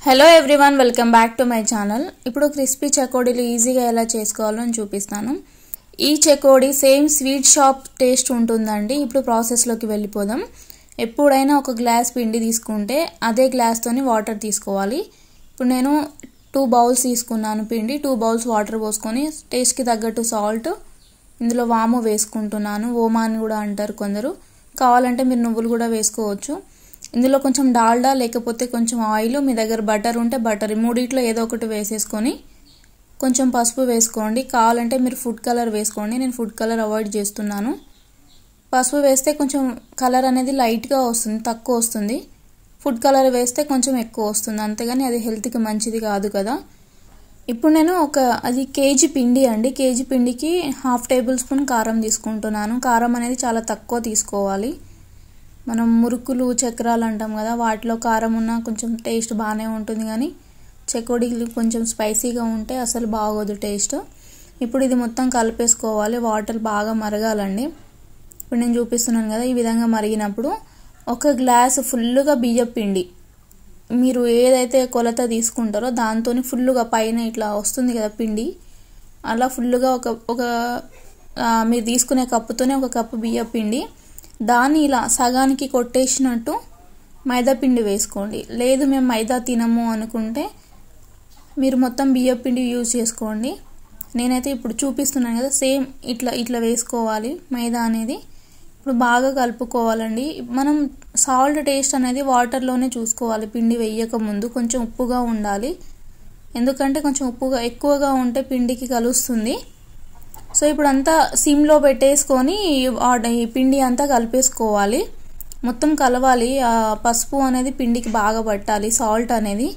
Hello everyone, welcome back to my channel. ఇప్పుడు crispy చకోడీలు ఈజీగా ఎలా చేసుకోవాలో అని చూపిస్తాను. ఈ చకోడీ సేమ్ స్వీట్ షాప్ టేస్ట్ ఉంటుందండి. ఇప్పుడు ప్రాసెస్లోకి వెళ్ళిపోదాం. ఎప్పుడైనా ఒక గ్లాస్ పిండి తీసుకుంటే అదే గ్లాస్తోని వాటర్ తీసుకోవాలి. ఇప్పుడు నేను 2 బౌల్స్ తీసుకున్నాను పిండి. 2 బౌల్స్ వాటర్ పోసుకొని టేస్ట్కి తగ్గట్టు సాల్ట్, ఇందులో వాము వేసుకుంటున్నాను. ఓమా అని కూడా అంటారు కొందరు, కావాలంటే మీరు నువ్వులు కూడా వేసుకోవచ్చు. ఇందులో కొంచెం డాల్డా లేకపోతే కొంచెం ఆయిల్, మీ దగ్గర బటర్ ఉంటే బటర్, మూడిట్లో ఏదో ఒకటి వేసేసుకొని కొంచెం పసుపు వేసుకోండి. కావాలంటే మీరు ఫుడ్ కలర్ వేసుకోండి. నేను ఫుడ్ కలర్ అవాయిడ్ చేస్తున్నాను. పసుపు వేస్తే కొంచెం కలర్ అనేది లైట్గా వస్తుంది, తక్కువ వస్తుంది. ఫుడ్ కలర్ వేస్తే కొంచెం ఎక్కువ వస్తుంది, అంతేగాని అది హెల్త్కి మంచిది కాదు కదా. ఇప్పుడు నేను అది కేజీ పిండి అండి. కేజీ పిండికి 1/2 టేబుల్ స్పూన్ కారం తీసుకుంటున్నాను. కారం అనేది చాలా తక్కువ తీసుకోవాలి. మనం మురుకులు, చక్రాలు అంటాం కదా, వాటిలో కారం ఉన్న కొంచెం టేస్ట్ బాగానే ఉంటుంది, కానీ చకోడీలు కొంచెం స్పైసీగా ఉంటే అసలు బాగోదు టేస్ట్. ఇప్పుడు ఇది మొత్తం కలిపేసుకోవాలి. వాటర్ బాగా మరగాలండి. ఇప్పుడు నేను చూపిస్తున్నాను కదా, ఈ విధంగా మరిగినప్పుడు ఒక గ్లాస్ ఫుల్గా బియ్యం పిండి, మీరు ఏదైతే కొలత తీసుకుంటారో దాంతో ఫుల్గా పైన ఇట్లా వస్తుంది కదా పిండి, అలా ఫుల్గా ఒక మీరు తీసుకునే కప్పుతోనే 1 కప్పు బియ్యం పిండి, దాన్ని ఇలా సగానికి కొట్టేసినట్టు మైదా పిండి వేసుకోండి. లేదు మేము మైదా తినము అనుకుంటే మీరు మొత్తం బియ్యం పిండి యూజ్ చేసుకోండి. నేనైతే ఇప్పుడు చూపిస్తున్నాను కదా, సేమ్ ఇట్లా వేసుకోవాలి మైదా అనేది. ఇప్పుడు బాగా కలుపుకోవాలండి. మనం సాల్ట్ టేస్ట్ అనేది వాటర్లోనే చూసుకోవాలి. పిండి వేయక ముందు కొంచెం ఉప్పుగా ఉండాలి, ఎందుకంటే కొంచెం ఉప్పుగా ఎక్కువగా ఉంటే పిండికి కలుస్తుంది. సో ఇప్పుడు అంతా సిమ్లో పెట్టేసుకొని ఈ పిండి అంతా కలిపేసుకోవాలి. మొత్తం కలవాలి. పసుపు అనేది పిండికి బాగా పట్టాలి, సాల్ట్ అనేది.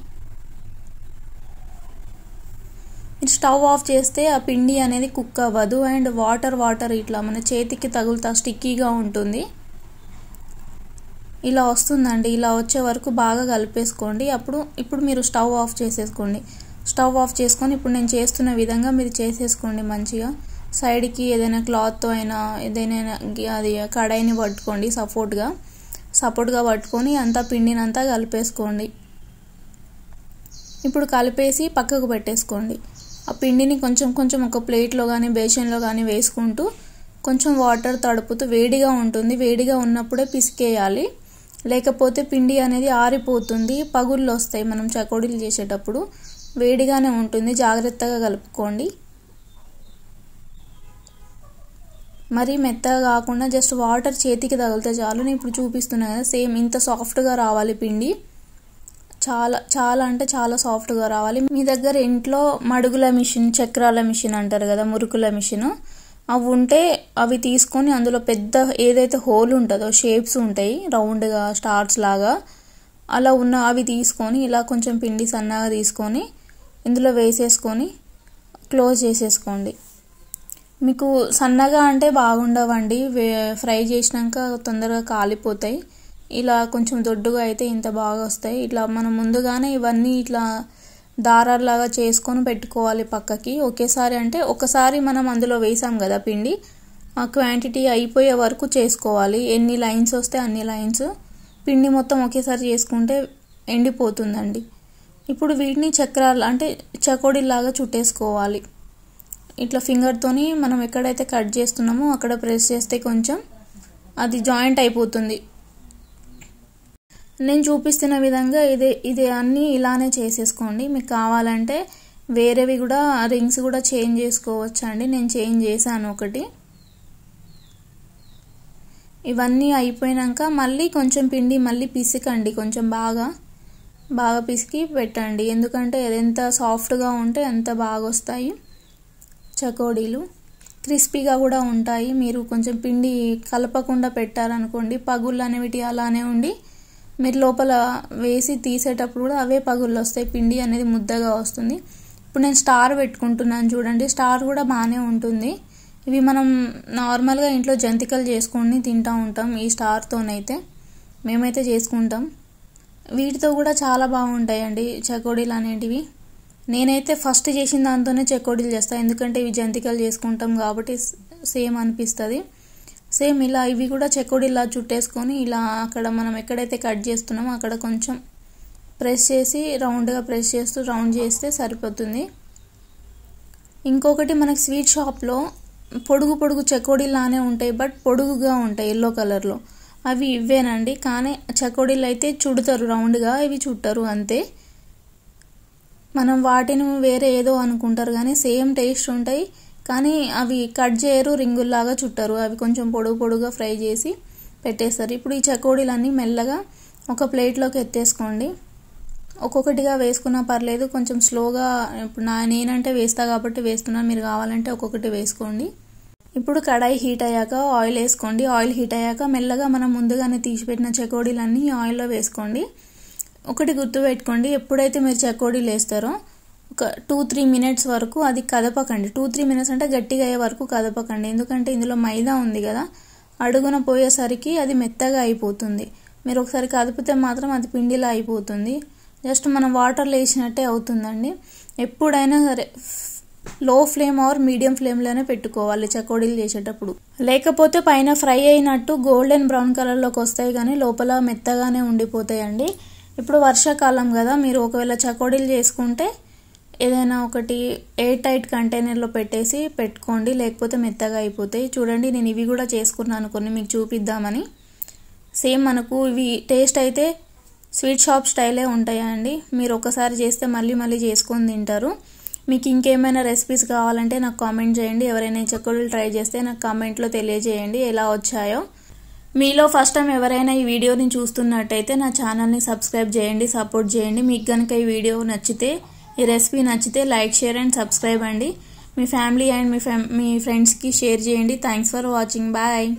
స్టవ్ ఆఫ్ చేస్తే ఆ పిండి అనేది కుక్ అవ్వదు, అండ్ వాటర్ ఇట్లా మన చేతికి తగులుతా స్టిక్కీగా ఉంటుంది. ఇలా వస్తుందండి. ఇలా వచ్చే వరకు బాగా కలిపేసుకోండి. ఇప్పుడు మీరు స్టవ్ ఆఫ్ చేసేసుకోండి. స్టవ్ ఆఫ్ చేసుకొని ఇప్పుడు నేను చేస్తున్న విధంగా మీరు చేసేసుకోండి. మంచిగా సైడ్కి ఏదైనా క్లాత్తో అయినా ఏదైనా అది కడాయిని పట్టుకోండి, సపోర్ట్గా పట్టుకొని అంతా పిండిని అంతా కలిపేసుకోండి. ఇప్పుడు కలిపేసి పక్కకు పెట్టేసుకోండి. ఆ పిండిని కొంచెం ఒక ప్లేట్లో కానీ బేషన్లో కానీ వేసుకుంటూ కొంచెం వాటర్ తడుపుతూ, వేడిగా ఉంటుంది, వేడిగా ఉన్నప్పుడే పిసికేయాలి, లేకపోతే పిండి అనేది ఆరిపోతుంది, పగుళ్ళు వస్తాయి. మనం చకోడీలు చేసేటప్పుడు వేడిగానే ఉంటుంది, జాగ్రత్తగా కలుపుకోండి. మరి మెత్తగా కాకుండా జస్ట్ వాటర్ చేతికి తగిలితే చాలు. నేను ఇప్పుడు చూపిస్తున్నాను కదా, సేమ్ ఇంత సాఫ్ట్గా రావాలి పిండి. చాలా అంటే చాలా సాఫ్ట్గా రావాలి. మీ దగ్గర ఇంట్లో మడుగుల మిషన్, చక్రాల మిషన్ అంటారు కదా, మురుకుల మిషన్, అవి ఉంటే అవి తీసుకొని అందులో పెద్ద ఏదైతే హోల్ ఉంటుందో, షేప్స్ ఉంటాయి రౌండ్గా స్టార్స్ లాగా, అలా ఉన్న అవి తీసుకొని ఇలా కొంచెం పిండి సన్నగా తీసుకొని ఇందులో వేసేసుకొని క్లోజ్ చేసేసుకోండి. మీకు సన్నగా అంటే బాగుండవండి, ఫ్రై చేసినాక తొందరగా కాలిపోతాయి. ఇలా కొంచెం దొడ్డుగా అయితే ఇంత బాగా వస్తాయి. ఇట్లా మనం ముందుగానే ఇవన్నీ ఇట్లా దారాల్లాగా చేసుకొని పెట్టుకోవాలి పక్కకి. ఒకేసారి అంటే ఒకసారి మనం అందులో వేసాం కదా పిండి, ఆ క్వాంటిటీ అయిపోయే వరకు చేసుకోవాలి. ఎన్ని లైన్స్ వస్తే అన్ని లైన్స్. పిండి మొత్తం ఒకేసారి చేసుకుంటే ఎండిపోతుందండి. ఇప్పుడు వీటిని చక్రాలు అంటే చకోడీలాగా చుట్టేసుకోవాలి. ఇట్లా ఫింగర్తోని మనం ఎక్కడైతే కట్ చేస్తున్నామో అక్కడ ప్రెస్ చేస్తే కొంచెం అది జాయింట్ అయిపోతుంది. నేను చూపిస్తున్న విధంగా ఇదే అన్నీ ఇలానే చేసేసుకోండి. మీకు కావాలంటే వేరేవి కూడా రింగ్స్ కూడా చేంజ్ చేసుకోవచ్చు అండి. నేను చేంజ్ చేశాను ఒకటి. ఇవన్నీ అయిపోయినాక మళ్ళీ కొంచెం పిండి మళ్ళీ పిసికండి, కొంచెం బాగా పిసికి పెట్టండి, ఎందుకంటే ఎంత సాఫ్ట్గా ఉంటే అంత బాగా వస్తాయి చకోడీలు. క్రిస్పీగా కూడా ఉంటాయి. మీరు కొంచెం పిండి కలపకుండా పెట్టారనుకోండి, పగుళ్ళు అనేవి అలానే ఉండి మీరు లోపల వేసి తీసేటప్పుడు కూడా అవే పగుళ్ళు వస్తాయి, పిండి అనేది ముద్దగా వస్తుంది. ఇప్పుడు నేను స్టార్ పెట్టుకుంటున్నాను చూడండి, స్టార్ కూడా బాగానే ఉంటుంది. ఇవి మనం నార్మల్గా ఇంట్లో జంతికలు చేసుకొని తింటూ ఉంటాం ఈ స్టార్తోనైతే, మేమైతే చేసుకుంటాం. వీటితో కూడా చాలా బాగుంటాయండి చకోడీలు అనేటివి. నేనైతే ఫస్ట్ చేసిన దాంతోనే చకోడీలు చేస్తాను, ఎందుకంటే ఇవి జంతికలు చేసుకుంటాం కాబట్టి సేమ్ అనిపిస్తుంది. సేమ్ ఇలా ఇవి కూడా చకోడీలా చుట్టేసుకొని ఇలా అక్కడ మనం ఎక్కడైతే కట్ చేస్తున్నామో అక్కడ కొంచెం ప్రెస్ చేసి రౌండ్గా ప్రెస్ చేస్తూ రౌండ్ చేస్తే సరిపోతుంది. ఇంకొకటి మనకి స్వీట్ షాప్లో పొడుగు పొడుగు చెకోడీలానే ఉంటాయి, బట్ పొడుగుగా ఉంటాయి ఎల్లో కలర్లో, అవి ఇవేనండి. కానీ చెకోడీలు అయితే చుడతారు రౌండ్గా, ఇవి చుట్టరు అంతే. మనం వాటిని వేరే ఏదో అనుకుంటారు కానీ సేమ్ టేస్ట్ ఉంటాయి, కానీ అవి కట్ చేయరు, రింగుల్లాగా చుట్టరు. అవి కొంచెం పొడుగు పొడుగుగా ఫ్రై చేసి పెట్టేస్తారు. ఇప్పుడు ఈ చెకోడీలన్నీ మెల్లగా ఒక ప్లేట్లోకి ఎత్తేసుకోండి. ఒక్కొక్కటిగా వేసుకున్నా పర్లేదు, కొంచెం స్లోగా. ఇప్పుడు నేనంటే వేస్తా కాబట్టి వేస్తున్నాను, మీరు కావాలంటే ఒక్కొక్కటి వేసుకోండి. ఇప్పుడు కడాయి హీట్ అయ్యాక ఆయిల్ వేసుకోండి. ఆయిల్ హీట్ అయ్యాక మెల్లగా మనం ముందుగానే తీసిపెట్టిన చెకోడీలన్నీ ఆయిల్లో వేసుకోండి. ఒకటి గుర్తుపెట్టుకోండి, ఎప్పుడైతే మీరు చెకోడీలు వేస్తారో ఒక 2-3 మినిట్స్ వరకు అది కదపకండి. 2-3 మినిట్స్ అంటే గట్టిగా అయ్యే వరకు కదపకండి, ఎందుకంటే ఇందులో మైదా ఉంది కదా, అడుగున పోయేసరికి అది మెత్తగా అయిపోతుంది. మీరు ఒకసారి కదిపితే మాత్రం అది పిండిలా అయిపోతుంది. జస్ట్ మనం వాటర్లో వేసినట్టే అవుతుందండి. ఎప్పుడైనా సరే లో ఫ్లేమ్ ఆర్ మీడియం ఫ్లేమ్లోనే పెట్టుకోవాలి చెకోడీలు చేసేటప్పుడు, లేకపోతే పైన ఫ్రై అయినట్టు గోల్డెన్ బ్రౌన్ కలర్లోకి వస్తాయి కానీ లోపల మెత్తగానే ఉండిపోతాయండి. ఇప్పుడు వర్షాకాలం కదా, మీరు ఒకవేళ చెకోడీలు చేసుకుంటే ఏదైనా ఒకటి ఎయిర్ టైట్ కంటైనర్లో పెట్టేసి పెట్టుకోండి, లేకపోతే మెత్తగా అయిపోతాయి. చూడండి, నేను ఇవి కూడా చేసుకున్నాను కొన్ని, మీకు చూపిద్దామని. సేమ్ మనకు ఇవి టేస్ట్ అయితే స్వీట్ షాప్ స్టైలే ఉంటాయండి. మీరు ఒకసారి చేస్తే మళ్ళీ మళ్ళీ చేసుకొని తింటారు. మీకు ఇంకేమైనా రెసిపీస్ కావాలంటే నాకు కామెంట్ చేయండి. ఎవరైనా చెకోడీలు ట్రై చేస్తే నాకు కామెంట్లో తెలియజేయండి ఎలా వచ్చాయో. మీలో ఫస్ట్ టైం ఎవరైనా ఈ వీడియోని చూస్తున్నట్టయితే నా ఛానల్ని సబ్స్క్రైబ్ చేయండి, సపోర్ట్ చేయండి. మీకు కనుక ఈ వీడియో నచ్చితే, ఈ రెసిపీ నచ్చితే లైక్, షేర్ అండ్ సబ్స్క్రైబ్ అండి. మీ ఫ్యామిలీ అండ్ మీ ఫ్రెండ్స్కి షేర్ చేయండి. Thanks for watching. బాయ్.